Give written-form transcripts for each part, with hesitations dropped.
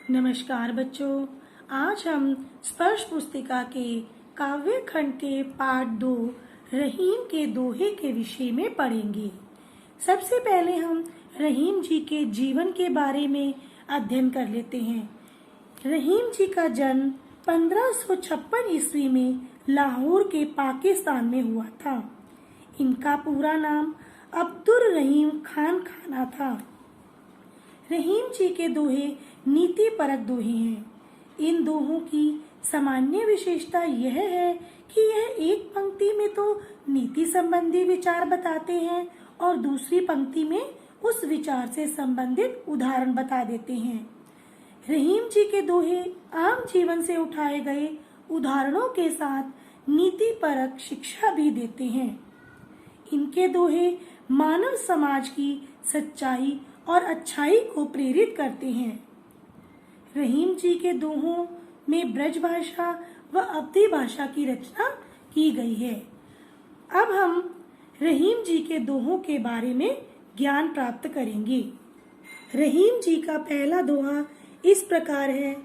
नमस्कार बच्चों। आज हम स्पर्श पुस्तिका के काव्य खंड के पाठ 2 रहीम के दोहे के विषय में पढ़ेंगे। सबसे पहले हम रहीम जी के जीवन के बारे में अध्ययन कर लेते हैं। रहीम जी का जन्म 1556 ईस्वी में लाहौर के पाकिस्तान में हुआ था। इनका पूरा नाम अब्दुल रहीम खान खाना था। रहीम जी के दोहे नीति परक दोहे हैं। इन दोहों की सामान्य विशेषता यह है कि यह एक पंक्ति में तो नीति संबंधी विचार बताते हैं और दूसरी पंक्ति में उस विचार से संबंधित उदाहरण बता देते हैं। रहीम जी के दोहे आम जीवन से उठाए गए उदाहरणों के साथ नीति परक शिक्षा भी देते हैं। इनके दोहे मानव समाज की सच्चाई और अच्छाई को प्रेरित करते हैं। रहीम जी के दोहों में ब्रज भाषा व अवधी भाषा की रचना की गई है। अब हम रहीम जी के दोहों के बारे में ज्ञान प्राप्त करेंगे। रहीम जी का पहला दोहा इस प्रकार है।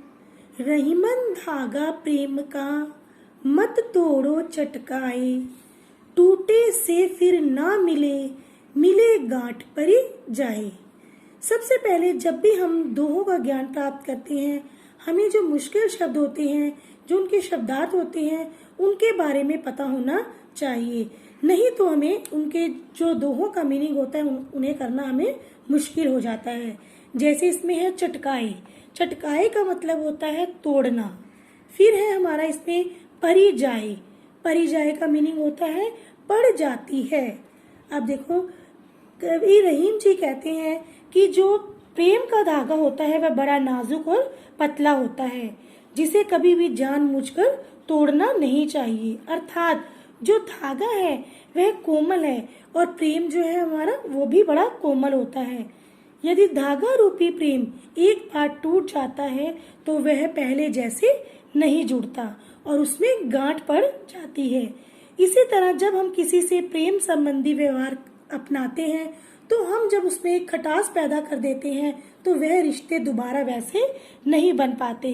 रहीमन धागा प्रेम का मत तोड़ो चटकाए, टूटे से फिर ना मिले, मिले गांठ परी जाए। सबसे पहले जब भी हम दोहों का ज्ञान प्राप्त करते हैं, हमें जो मुश्किल शब्द होते हैं, जो उनके शब्दार्थ होते हैं, उनके बारे में पता होना चाहिए। नहीं तो हमें उनके जो दोहों का मीनिंग होता है उन्हें करना हमें मुश्किल हो जाता है। जैसे इसमें है चटकाए। चटकाए का मतलब होता है तोड़ना। फिर है हमारा इसमें परिजाए। परिजाए का मीनिंग होता है पड़ जाती है। अब देखो, कवि रहीम जी कहते हैं कि जो प्रेम का धागा होता है वह बड़ा नाजुक और पतला होता है, जिसे कभी भी जानबूझकर तोड़ना नहीं चाहिए। अर्थात जो धागा है वह कोमल है और प्रेम जो है हमारा वो भी बड़ा कोमल होता है। यदि धागा रूपी प्रेम एक बार टूट जाता है तो वह पहले जैसे नहीं जुड़ता और उसमें गांठ पड़ जाती है। इसी तरह जब हम किसी से प्रेम संबंधी व्यवहार अपनाते हैं तो हम जब उसमें एक खटास पैदा कर देते हैं तो वह रिश्ते दोबारा वैसे नहीं बन पाते।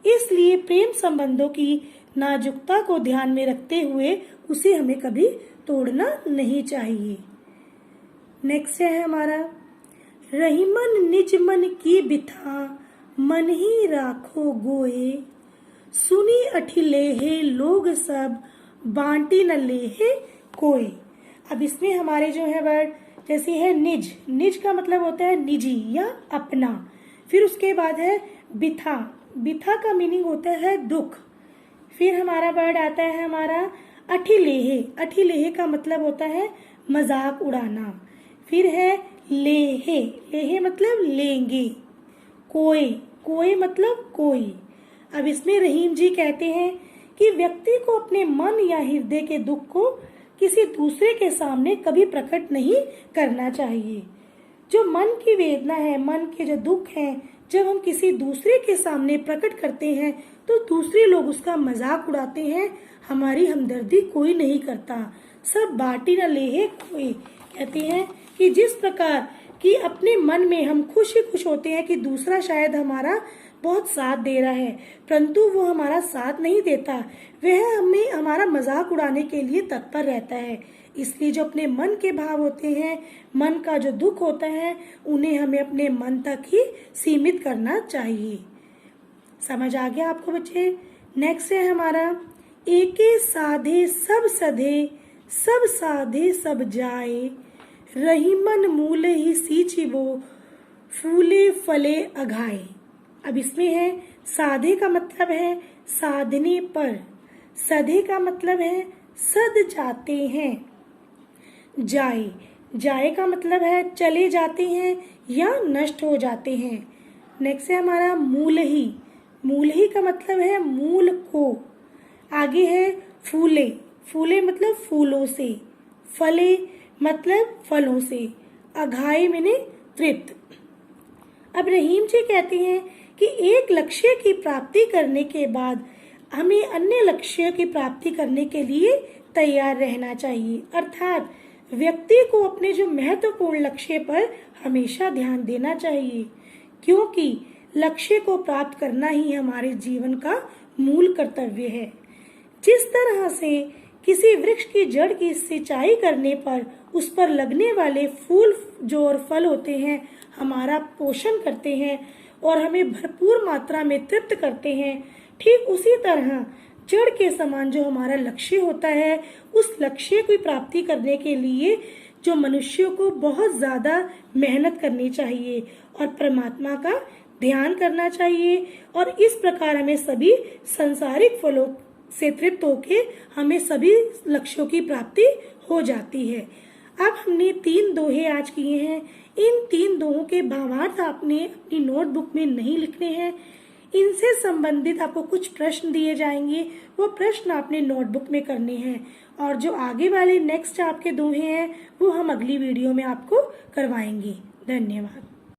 इसलिए प्रेम संबंधों की नाजुकता को ध्यान में रखते हुए उसे हमें कभी तोड़ना नहीं चाहिए। नेक्स्ट है हमारा रहीमन निज मन की बिथा, मन ही राखो गोए, सुनी अठिलेहे लोग सब, बांटी न लेहे कोई। अब इसमें हमारे जो है वर्ड जैसे है निज। निज का मतलब होता है निजी या अपना। फिर उसके बाद है बिथा। बिथा का मीनिंग होता है दुख। फिर हमारा वर्ड आता है हमारा अठिलेहे। अठिलेहे का मतलब होता है मजाक उड़ाना। फिर है लेहे। लेहे मतलब लेंगे। कोई। कोई मतलब कोई। अब इसमें रहीम जी कहते हैं कि व्यक्ति को अपने मन या हृदय के दुख को किसी दूसरे के सामने कभी प्रकट नहीं करना चाहिए। जो मन की वेदना है, मन के जो दुख हैं, जब हम किसी दूसरे के सामने प्रकट करते हैं तो दूसरे लोग उसका मजाक उड़ाते हैं। हमारी हमदर्दी कोई नहीं करता। सब बाटी न लेहे कोई। कहते हैं कि जिस प्रकार कि अपने मन में हम खुश ही खुश होते हैं कि दूसरा शायद हमारा बहुत साथ दे रहा है, परंतु वो हमारा साथ नहीं देता, वह हमें हमारा मजाक उड़ाने के लिए तत्पर रहता है। इसलिए जो अपने मन के भाव होते हैं, मन का जो दुख होता है, उन्हें हमें अपने मन तक ही सीमित करना चाहिए। समझ आ गया आपको बच्चे? नेक्स्ट है हमारा एके साधे सब सधे, सब साधे सब जाए, रहीमन मूल ही सींचिबो, फूले फले अघाए। अब इसमें है साधे का मतलब है साधने पर, सधे का मतलब है सद जाते हैं, जाए। जाए का मतलब है चले जाते हैं या नष्ट हो जाते हैं। नेक्स्ट है हमारा मूल ही। मूल ही का मतलब है मूल को। आगे है फूले। फूले मतलब फूलों से। फले मतलब फलों से। अघाए माने तृप्त। अब रहीम जी कहते हैं कि एक लक्ष्य की प्राप्ति करने के बाद हमें अन्य लक्ष्य की प्राप्ति करने के लिए तैयार रहना चाहिए। अर्थात व्यक्ति को अपने जो महत्वपूर्ण लक्ष्य पर हमेशा ध्यान देना चाहिए, क्योंकि लक्ष्य को प्राप्त करना ही हमारे जीवन का मूल कर्तव्य है। जिस तरह से किसी वृक्ष की जड़ की सिंचाई करने पर उस पर लगने वाले फूल जो और फल होते हैं हमारा पोषण करते हैं और हमें भरपूर मात्रा में तृप्त करते हैं, ठीक उसी तरह जड़ के समान जो हमारा लक्ष्य होता है, उस लक्ष्य की प्राप्ति करने के लिए जो मनुष्यों को बहुत ज्यादा मेहनत करनी चाहिए और परमात्मा का ध्यान करना चाहिए। और इस प्रकार हमें सभी सांसारिक फलों से तृप्त होके हमें सभी लक्ष्यों की प्राप्ति हो जाती है। अब हमने 3 दोहे आज किए हैं। इन 3 दोहों के भावार्थ आपने अपनी नोटबुक में नहीं लिखने हैं। इनसे संबंधित आपको कुछ प्रश्न दिए जाएंगे, वो प्रश्न आपने नोटबुक में करने हैं और जो आगे वाले नेक्स्ट आपके दोहे हैं वो हम अगली वीडियो में आपको करवाएंगे। धन्यवाद।